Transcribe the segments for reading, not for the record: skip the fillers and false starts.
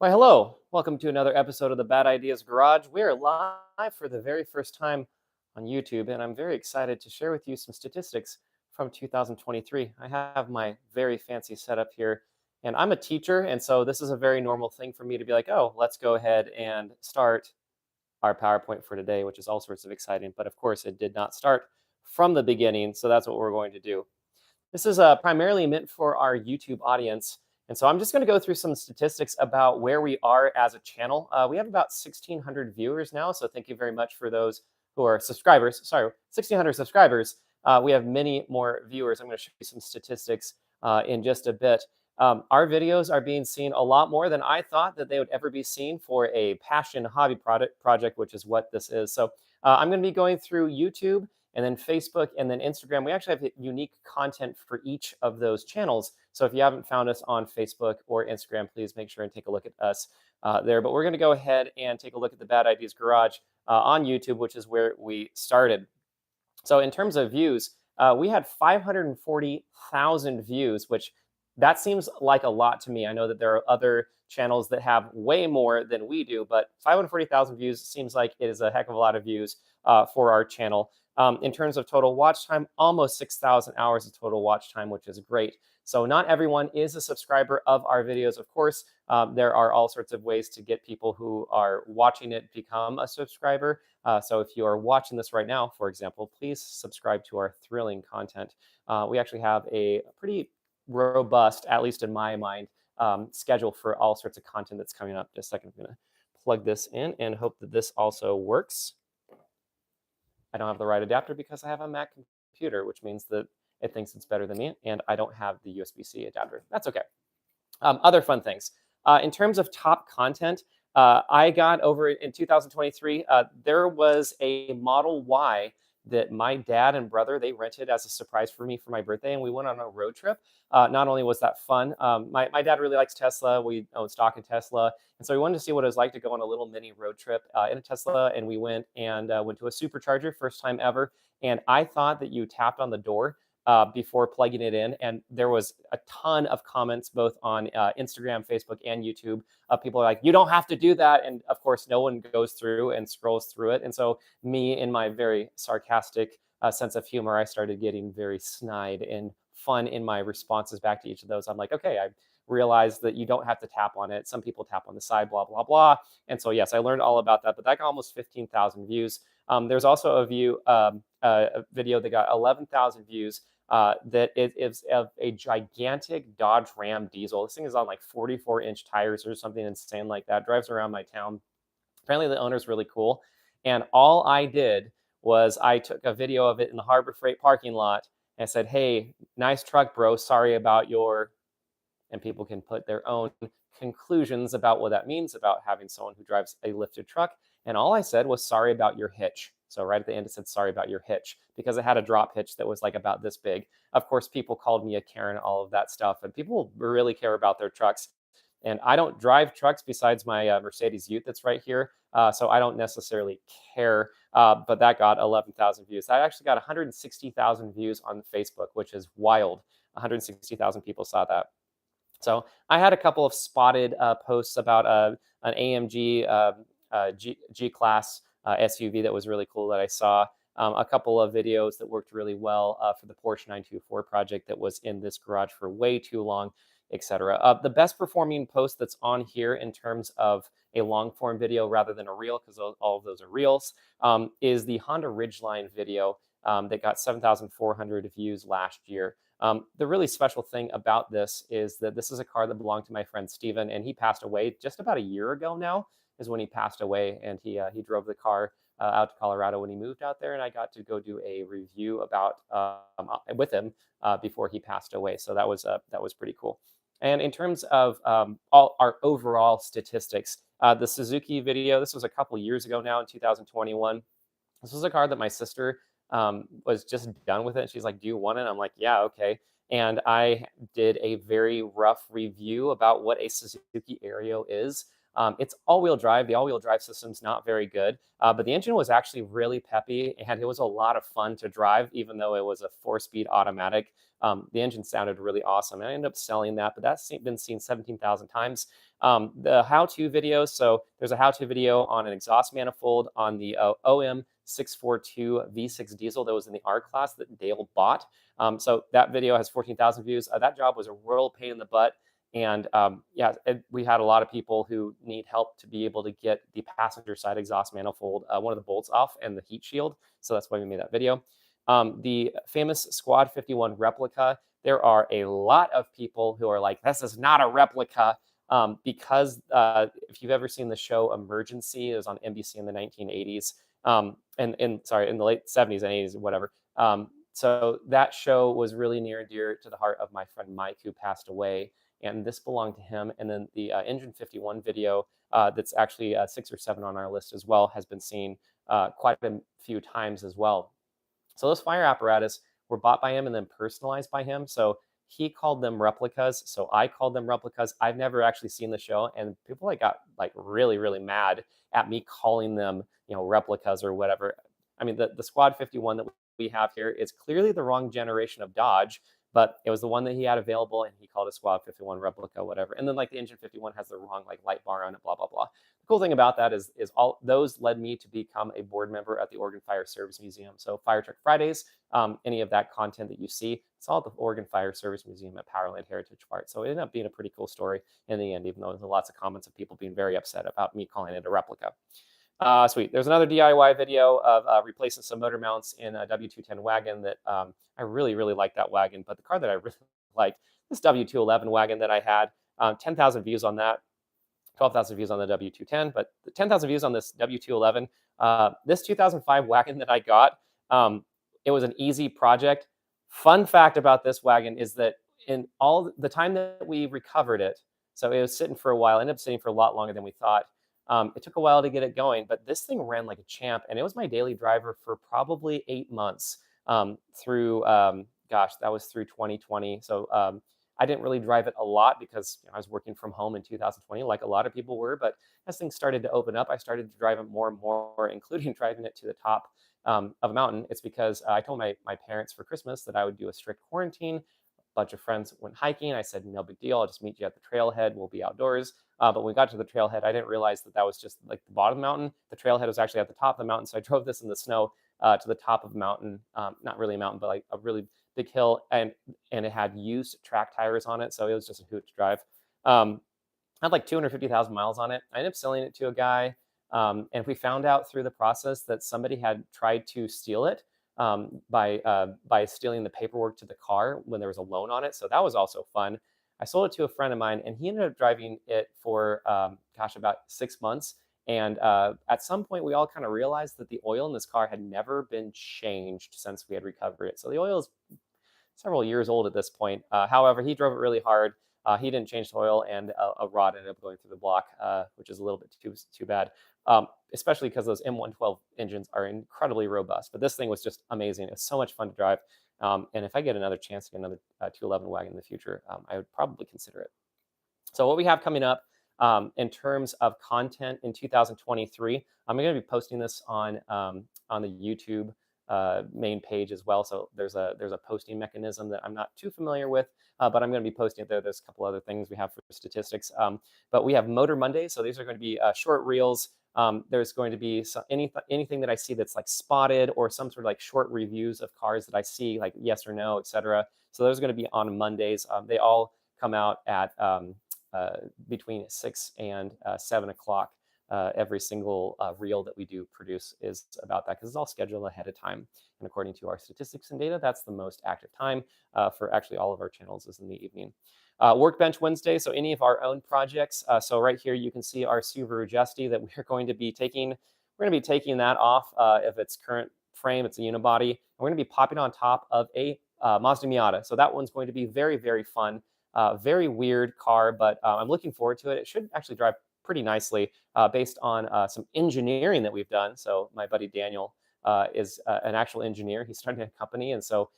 Why, hello. Welcome to another episode of the Bad Ideas Garage. We are live for the very first time on YouTube, and I'm very excited to share with you some statistics from 2023. I have my very fancy setup here, and I'm a teacher, and so this is a very normal thing for me to be like, oh, let's go ahead and start our PowerPoint for today, which is all sorts of exciting. But of course, it did not start from the beginning, so that's what we're going to do. This is primarily meant for our YouTube audience. And so I'm just going to go through some statistics about where we are as a channel. We have about 1,600 viewers now. So thank you very much for those who are subscribers. Sorry, 1,600 subscribers. We have many more viewers. I'm going to show you some statistics in just a bit. Our videos are being seen a lot more than I thought that they would ever be seen for a passion hobby project, which is what this is. So I'm going to be going through YouTube and then Facebook, and then Instagram. We actually have unique content for each of those channels. So if you haven't found us on Facebook or Instagram, please make sure and take a look at us there. But we're going to go ahead and take a look at the Bad Ideas Garage on YouTube, which is where we started. So in terms of views, we had 540,000 views, which that seems like a lot to me. I know that there are other channels that have way more than we do, but 540,000 views seems like it is a heck of a lot of views for our channel. In terms of total watch time, almost 6,000 hours of total watch time, which is great. So not everyone is a subscriber of our videos, of course. There are all sorts of ways to get people who are watching it become a subscriber. So if you are watching this right now, for example, please subscribe to our thrilling content. We actually have a pretty robust, at least in my mind, schedule for all sorts of content that's coming up. Just a second, I'm going to plug this in and hope that this also works. I don't have the right adapter because I have a Mac computer, which means that it thinks it's better than me, and I don't have the USB-C adapter. That's okay. Other fun things. In terms of top content, I got over in 2023, there was a Model Y that my dad and brother, they rented as a surprise for me for my birthday, and we went on a road trip. Not only was that fun, my dad really likes Tesla. We own stock in Tesla. And so we wanted to see what it was like to go on a little mini road trip in a Tesla. And we went and went to a supercharger, first time ever. And I thought that you tapped on the door before plugging it in. And there was a ton of comments both on Instagram, Facebook, and YouTube. People are like, you don't have to do that. And of course, no one goes through and scrolls through it. And so me, in my very sarcastic sense of humor, I started getting very snide and fun in my responses back to each of those. I'm like, okay, I realized that you don't have to tap on it. Some people tap on the side, blah, blah, blah. And so, yes, I learned all about that, but that got almost 15,000 views. There's also a video that got 11,000 views that it is of a gigantic Dodge Ram diesel. This thing is on like 44-inch tires or something insane like that. Drives around my town. Apparently the owner's really cool. And all I did was I took a video of it in the Harbor Freight parking lot and said, hey, nice truck, bro. Sorry about your, and people can put their own conclusions about what that means about having someone who drives a lifted truck. And all I said was sorry about your hitch. So right at the end, it said sorry about your hitch because it had a drop hitch that was like about this big. Of course, people called me a Karen, all of that stuff, and people really care about their trucks. And I don't drive trucks besides my Mercedes Ute that's right here. So I don't necessarily care. But that got 11,000 views. I actually got 160,000 views on Facebook, which is wild. 160,000 people saw that. So I had a couple of spotted posts about an AMG G-Class SUV that was really cool that I saw. A couple of videos that worked really well for the Porsche 924 project that was in this garage for way too long, etc. The best performing post that's on here in terms of a long form video rather than a reel, because all of those are reels, is the Honda Ridgeline video that got 7,400 views last year. The really special thing about this is that this is a car that belonged to my friend Steven, and he passed away just about a year ago now is when he passed away, and he drove the car out to Colorado when he moved out there, and I got to go do a review about with him before he passed away. So that was pretty cool. And in terms of all our overall statistics, the Suzuki video, this was a couple years ago now in 2021. This was a car that my sister was just done with it. She's like, do you want it? I'm like, yeah, okay. And I did a very rough review about what a Suzuki Aereo is. It's all-wheel drive. The all-wheel drive system's not very good, but the engine was actually really peppy, and it was a lot of fun to drive, even though it was a 4-speed automatic. The engine sounded really awesome, and I ended up selling that, but that's been seen 17,000 times. The how-to videos, so there's a how-to video on an exhaust manifold on the OM 642 V6 diesel that was in the R class that Dale bought. So that video has 14,000 views. That job was a real pain in the butt. And yeah, we had a lot of people who need help to be able to get the passenger side exhaust manifold, one of the bolts off and the heat shield. So that's why we made that video. The famous Squad 51 replica, there are a lot of people who are like, this is not a replica. Because if you've ever seen the show Emergency, it was on NBC in the 1980s, and sorry, in the late 70s and 80s, whatever. So that show was really near and dear to the heart of my friend Mike, who passed away, and this belonged to him. And then the Engine 51 video, that's actually 6 or 7 on our list as well, has been seen quite a few times as well. So those fire apparatus were bought by him and then personalized by him. So he called them replicas. So I called them replicas. I've never actually seen the show, and people got like really, really mad at me calling them, replicas or whatever. I mean, the Squad 51 that we have here is clearly the wrong generation of Dodge, but it was the one that he had available, and he called it Squad 51 replica, whatever. And then like the Engine 51 has the wrong like light bar on it, blah blah blah. The cool thing about that is all those led me to become a board member at the Oregon Fire Service Museum. So Fire Truck Fridays, any of that content that you see, it's all at the Oregon Fire Service Museum at Powerland Heritage Park. So it ended up being a pretty cool story in the end, even though there's lots of comments of people being very upset about me calling it a replica. Sweet. There's another DIY video of replacing some motor mounts in a W210 wagon that I really, really like that wagon. But the car that I really like, this W211 wagon that I had, 10,000 views on that, 12,000 views on the W210, but 10,000 views on this W211. This 2005 wagon that I got, it was an easy project. Fun fact about this wagon is that in all the time that we recovered it, so it was sitting for a while, ended up sitting for a lot longer than we thought. It took a while to get it going, but this thing ran like a champ, and it was my daily driver for probably 8 months through, gosh, that was through 2020. So I didn't really drive it a lot because I was working from home in 2020, like a lot of people were. But as things started to open up, I started to drive it more and more, including driving it to the top of a mountain. It's because I told my parents for Christmas that I would do a strict quarantine. A bunch of friends went hiking. I said, no big deal. I'll just meet you at the trailhead. We'll be outdoors. But when we got to the trailhead, I didn't realize that that was just like the bottom of the mountain. The trailhead was actually at the top of the mountain. So I drove this in the snow to the top of the mountain, not really a mountain, but like a really big hill, and it had used track tires on it. So it was just a hoot to drive. I had like 250,000 miles on it. I ended up selling it to a guy. And we found out through the process that somebody had tried to steal it by stealing the paperwork to the car when there was a loan on it. So that was also fun. I sold it to a friend of mine, and he ended up driving it for, about 6 months. And at some point, we all kind of realized that the oil in this car had never been changed since we had recovered it. So the oil is several years old at this point. However, he drove it really hard. He didn't change the oil, and a rod ended up going through the block, which is a little bit too bad, especially because those M112 engines are incredibly robust. But this thing was just amazing. It was so much fun to drive. And if I get another chance to get another 211 wagon in the future, I would probably consider it. So what we have coming up in terms of content in 2023, I'm going to be posting this on the YouTube main page as well. So there's a posting mechanism that I'm not too familiar with, but I'm going to be posting it there. There's a couple other things we have for statistics, but we have Motor Monday. So these are going to be short reels. There's going to be anything that I see that's like spotted, or some sort of like short reviews of cars that I see, like yes or no, etc. So those are going to be on Mondays. They all come out at between 6 and 7 o'clock. Every single reel that we do produce is about that, because it's all scheduled ahead of time. And according to our statistics and data, that's the most active time for actually all of our channels is in the evening. Workbench Wednesday, so any of our own projects. So right here, you can see our Subaru Justy that we're going to be taking. We're going to be taking that off of its current frame. It's a unibody. And we're going to be popping on top of a Mazda Miata. So that one's going to be very, very fun. Very weird car, but I'm looking forward to it. It should actually drive pretty nicely based on some engineering that we've done. So my buddy Daniel is an actual engineer. He's starting a company, and so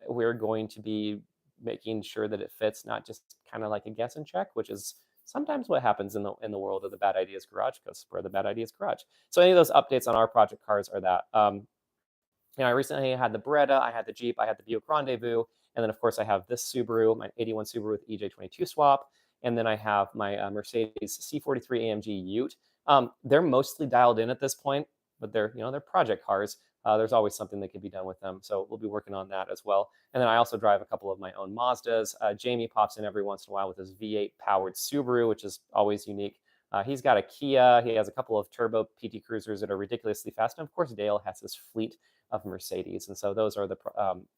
we're going to be making sure that it fits, not just kind of like a guess and check, which is sometimes what happens in the world of the Bad Ideas Garage goes where the Bad Ideas Garage. So any of those updates on our project cars are that. I recently had the Beretta, I had the Jeep, I had the Buick Rendezvous, and then of course I have this Subaru, my '81 Subaru with EJ22 swap, and then I have my Mercedes C43 AMG Ute. They're mostly dialed in at this point, but they're project cars. There's always something that can be done with them, so we'll be working on that as well. And then I also drive a couple of my own Mazdas. Jamie pops in every once in a while with his V8 powered Subaru, which is always unique. He's got a Kia. He has a couple of turbo PT Cruisers that are ridiculously fast. And of course, Dale has his fleet of Mercedes. And so those are the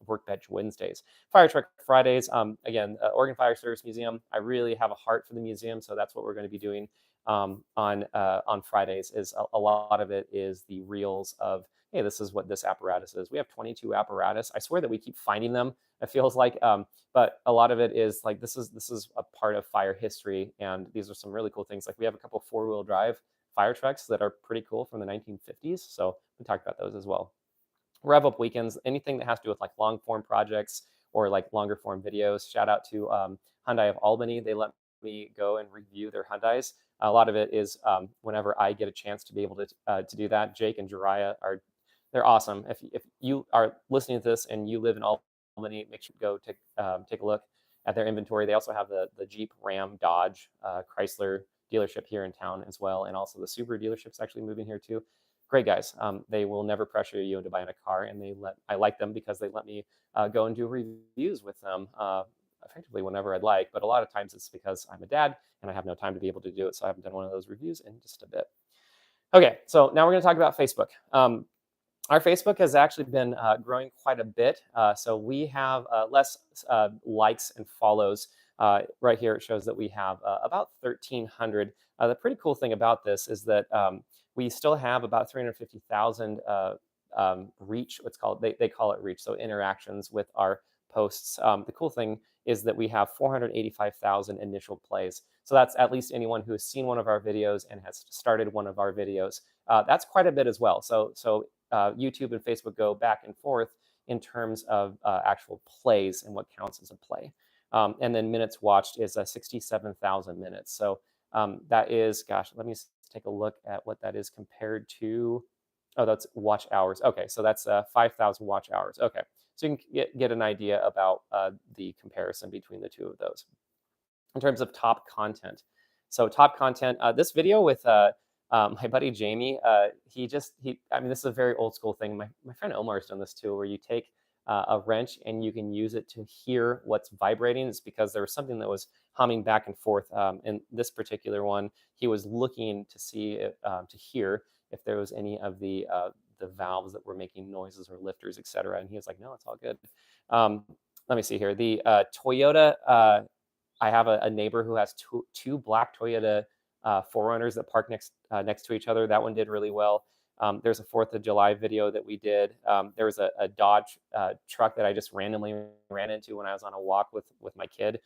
Workbench Wednesdays. Fire Truck Fridays, again, Oregon Fire Service Museum. I really have a heart for the museum, so that's what we're going to be doing on Fridays. Is a lot of it is the reels of, hey, this is what this apparatus is. We have 22 apparatus. I swear that we keep finding them. It feels like, but a lot of it is like this is a part of fire history, and these are some really cool things. Like we have a couple 4-wheel drive fire trucks that are pretty cool from the 1950s. So we talked about those as well. Rev Up Weekends, anything that has to do with like long form projects or like longer form videos. Shout out to Hyundai of Albany. They let me go and review their Hyundais. A lot of it is whenever I get a chance to be able to do that. Jake and Jariah they're awesome. If you are listening to this and you live in Albany, make sure you go take a look at their inventory. They also have the Jeep, Ram, Dodge, Chrysler dealership here in town as well, and also the Subaru dealership's actually moving here too. Great guys. They will never pressure you into buying a car, and I like them because they let me go and do reviews with them effectively whenever I'd like. But a lot of times it's because I'm a dad and I have no time to be able to do it, so I haven't done one of those reviews in just a bit. Okay, so now we're going to talk about Facebook. Our Facebook has actually been growing quite a bit. So we have less likes and follows. Right here, it shows that we have about 1,300. The pretty cool thing about this is that we still have about 350,000 reach, they call it reach, so interactions with our posts. The cool thing is that we have 485,000 initial plays. So that's at least anyone who has seen one of our videos and has started one of our videos. That's quite a bit as well. So YouTube and Facebook go back and forth in terms of actual plays and what counts as a play. And then minutes watched is 67,000 minutes. So that is, gosh, let me take a look at what that is compared to. Oh, that's watch hours. Okay, so that's 5,000 watch hours. Okay, so you can get an idea about the comparison between the two of those. In terms of top content, so top content, this video with my buddy Jamie, I mean, this is a very old school thing. My friend Omar's done this too, where you take a wrench and you can use it to hear what's vibrating. It's because there was something that was humming back and forth. In this particular one, he was looking to see to hear if there was any of the valves that were making noises or lifters, etc. And he was like, "No, it's all good." Let me see here. The Toyota. I have a neighbor who has two black Toyota 4Runners that park next to each other. That one did really well. There's a 4th of July video that we did. There was a Dodge truck that I just randomly ran into when I was on a walk with my kid,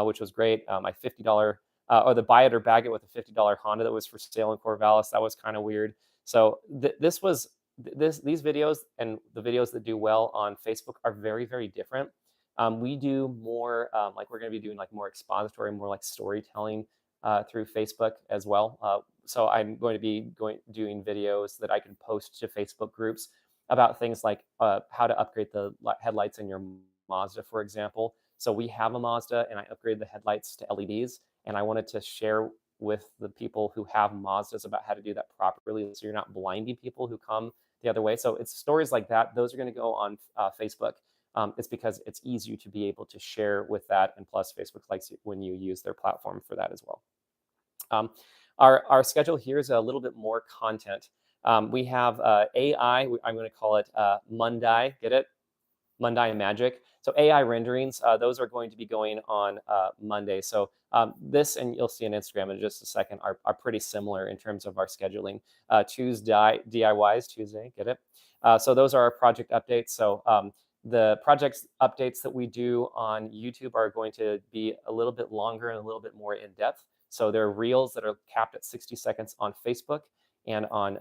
which was great. My $50 or the buy it or bag it with a $50 Honda that was for sale in Corvallis. That was kind of weird. So these videos and the videos that do well on Facebook are very, very different. We do more like we're going to be doing like more expository, more like storytelling through Facebook as well. So I'm going to be doing videos that I can post to Facebook groups about things like how to upgrade the headlights in your Mazda, for example. So we have a Mazda and I upgraded the headlights to LEDs, and I wanted to share with the people who have Mazdas about how to do that properly, so you're not blinding people who come the other way. So it's stories like that. Those are going to go on Facebook. It's because it's easier to be able to share with that, and plus Facebook likes it when you use their platform for that as well. Our schedule here is a little bit more content. We have AI, I'm going to call it Monday, get it? Monday Magic. So AI renderings, those are going to be going on Monday. So this, and you'll see on Instagram in just a second, are pretty similar in terms of our scheduling. Tuesday, DIYs, Tuesday, get it? So those are our project updates. So the projects updates that we do on YouTube are going to be a little bit longer and a little bit more in depth. So there are reels that are capped at 60 seconds on Facebook and on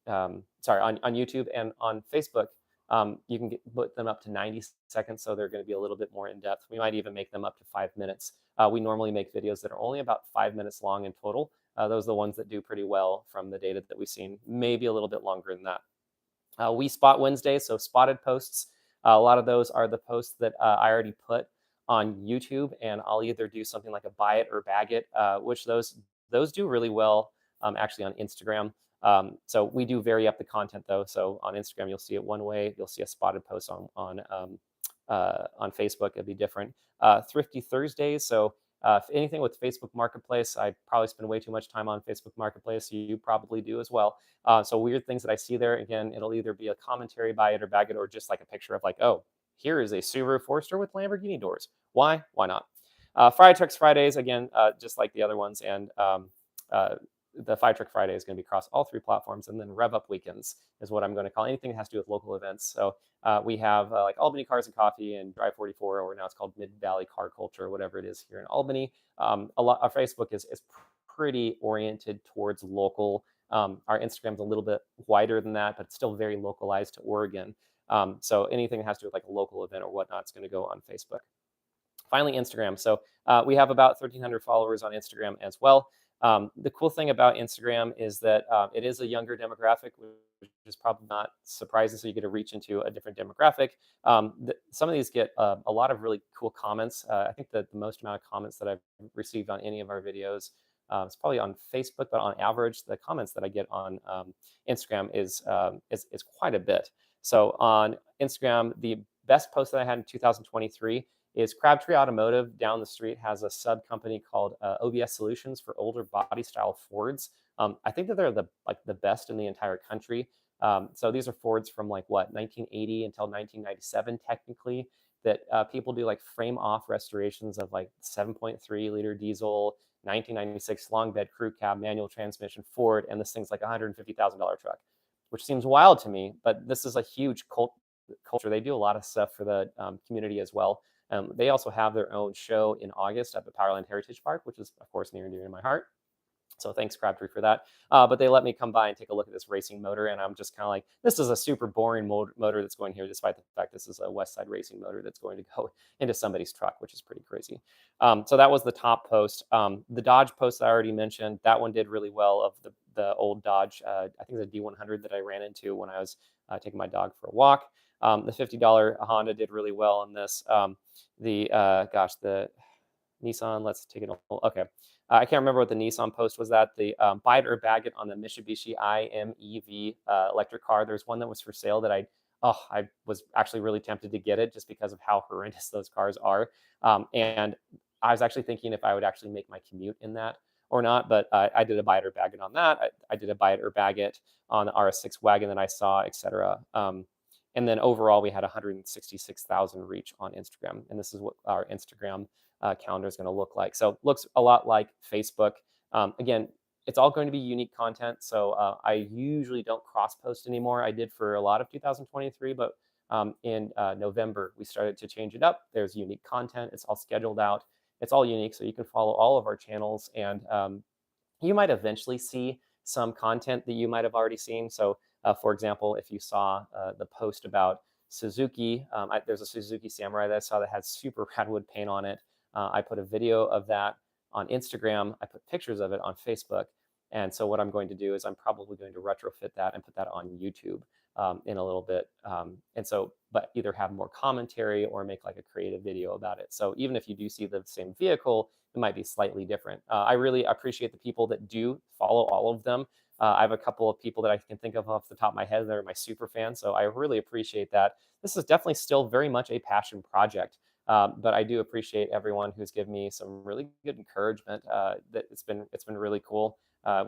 YouTube, and on Facebook. You can put them up to 90 seconds, so they're going to be a little bit more in depth. We might even make them up to 5 minutes. We normally make videos that are only about 5 minutes long in total. Those are the ones that do pretty well from the data that we've seen, maybe a little bit longer than that. We spot Wednesday, so spotted posts. A lot of those are the posts that I already put on YouTube, and I'll either do something like a buy it or bag it, which those do really well actually on Instagram. So we do vary up the content though. So on Instagram, you'll see it one way. You'll see a spotted post on Facebook. It'll be different. Thrifty Thursdays. So if anything with Facebook Marketplace, I probably spend way too much time on Facebook Marketplace. You probably do as well. So weird things that I see there, again, it'll either be a commentary, buy it or bag it, or just like a picture of like, oh, here is a Subaru Forester with Lamborghini doors. Why? Why not? Friday Trucks Fridays, again, just like the other ones. And the Fire Truck Friday is going to be across all 3 platforms. And then Rev Up Weekends is what I'm going to call anything that has to do with local events. So we have like Albany Cars and Coffee and Drive 44, or now it's called Mid Valley Car Culture, or whatever it is here in Albany. Our Facebook is pretty oriented towards local. Our Instagram's a little bit wider than that, but it's still very localized to Oregon. So anything that has to do with like a local event or whatnot is going to go on Facebook. Finally, Instagram. So we have about 1,300 followers on Instagram as well. The cool thing about Instagram is that it is a younger demographic, which is probably not surprising. So you get to reach into a different demographic. Some of these get a lot of really cool comments. I think that the most amount of comments that I've received on any of our videos is probably on Facebook, but on average, the comments that I get on Instagram is quite a bit. So on Instagram, the best post that I had in 2023 is Crabtree Automotive down the street has a sub company called OBS Solutions for older body style Fords. I think that they're the best in the entire country. So these are Fords from like what 1980 until 1997 technically, that people do like frame off restorations of like 7.3 liter diesel 1996 long bed crew cab manual transmission Ford, and this thing's like $150,000 truck, which seems wild to me. But this is a huge culture. They do a lot of stuff for the community as well. They also have their own show in August at the Powerland Heritage Park, which is, of course, near and dear to my heart. So thanks, Crabtree, for that. But they let me come by and take a look at this racing motor, and I'm just kind of like, this is a super boring motor that's going here, despite the fact this is a Westside Racing motor that's going to go into somebody's truck, which is pretty crazy. So that was the top post. The Dodge post I already mentioned, that one did really well, of the old Dodge, I think the D100 that I ran into when I was taking my dog for a walk. The $50 Honda did really well on this. The Nissan, let's take it. Okay. I can't remember what the Nissan post was at. The buy it or bag it on the Mitsubishi IMEV electric car. There's one that was for sale that I was actually really tempted to get it just because of how horrendous those cars are. And I was actually thinking if I would actually make my commute in that or not, but I did a buy it or bag it on that. I did a buy it or bag it on the RS6 wagon that I saw, etc. And then overall, we had 166,000 reach on Instagram. And this is what our Instagram calendar is going to look like. So it looks a lot like Facebook. Again, it's all going to be unique content. So I usually don't cross post anymore. I did for a lot of 2023, but in November, we started to change it up. There's unique content. It's all scheduled out. It's all unique. So you can follow all of our channels, and you might eventually see some content that you might have already seen. So for example, if you saw the post about Suzuki, there's a Suzuki Samurai that I saw that had super radwood paint on it. I put a video of that on Instagram. I put pictures of it on Facebook. And so what I'm going to do is I'm probably going to retrofit that and put that on YouTube in a little bit. But either have more commentary or make like a creative video about it. So even if you do see the same vehicle, it might be slightly different. I really appreciate the people that do follow all of them. I have a couple of people that I can think of off the top of my head that are my super fans. So I really appreciate that. This is definitely still very much a passion project. But I do appreciate everyone who's given me some really good encouragement. That it's been really cool.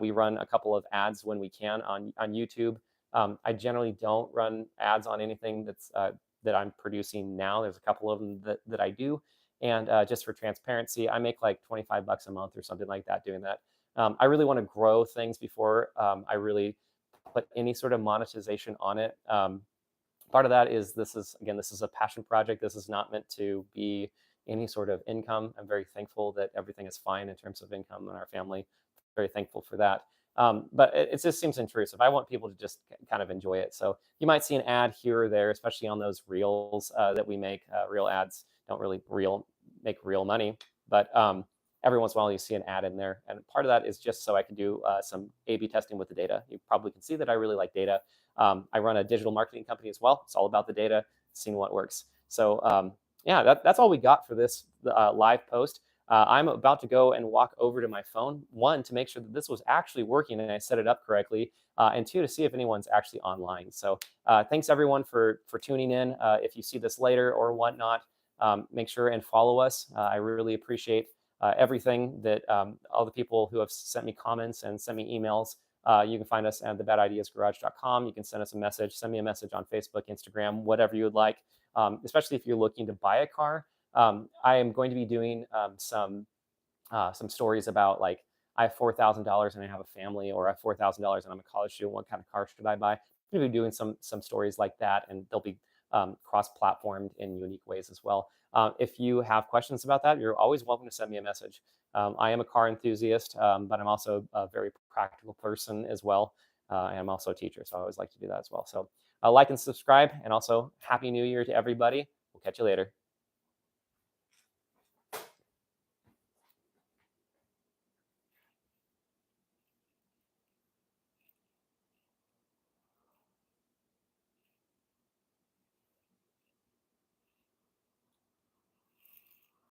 We run a couple of ads when we can on YouTube. I generally don't run ads on anything that I'm producing now. There's a couple of them that I do. And just for transparency, I make like $25 a month or something like that doing that. I really want to grow things before I really put any sort of monetization on it. Part of that is this is a passion project. This is not meant to be any sort of income. I'm very thankful that everything is fine in terms of income in our family. Very thankful for that. But it just seems intrusive. I want people to just kind of enjoy it. So you might see an ad here or there, especially on those reels that we make. Real ads don't really make real money, but every once in a while you see an ad in there. And part of that is just so I can do some A/B testing with the data. You probably can see that I really like data. I run a digital marketing company as well. It's all about the data, seeing what works. So yeah, that's all we got for this live post. I'm about to go and walk over to my phone, one, to make sure that this was actually working and I set it up correctly, and two, to see if anyone's actually online. So thanks everyone for tuning in. If you see this later or whatnot, make sure and follow us. I really appreciate everything that all the people who have sent me comments and sent me emails. You can find us at thebadideasgarage.com. You can send us a message, send me a message on Facebook, Instagram, whatever you would like, especially if you're looking to buy a car. I am going to be doing some stories about, like, I have $4,000 and I have a family, or I have $4,000 and I'm a college student. What kind of car should I buy? I'm going to be doing some stories like that, and they'll be cross-platformed in unique ways as well. If you have questions about that, you're always welcome to send me a message. I am a car enthusiast, but I'm also a very practical person as well. And I'm also a teacher, so I always like to do that as well. So like and subscribe, and also Happy New Year to everybody. We'll catch you later.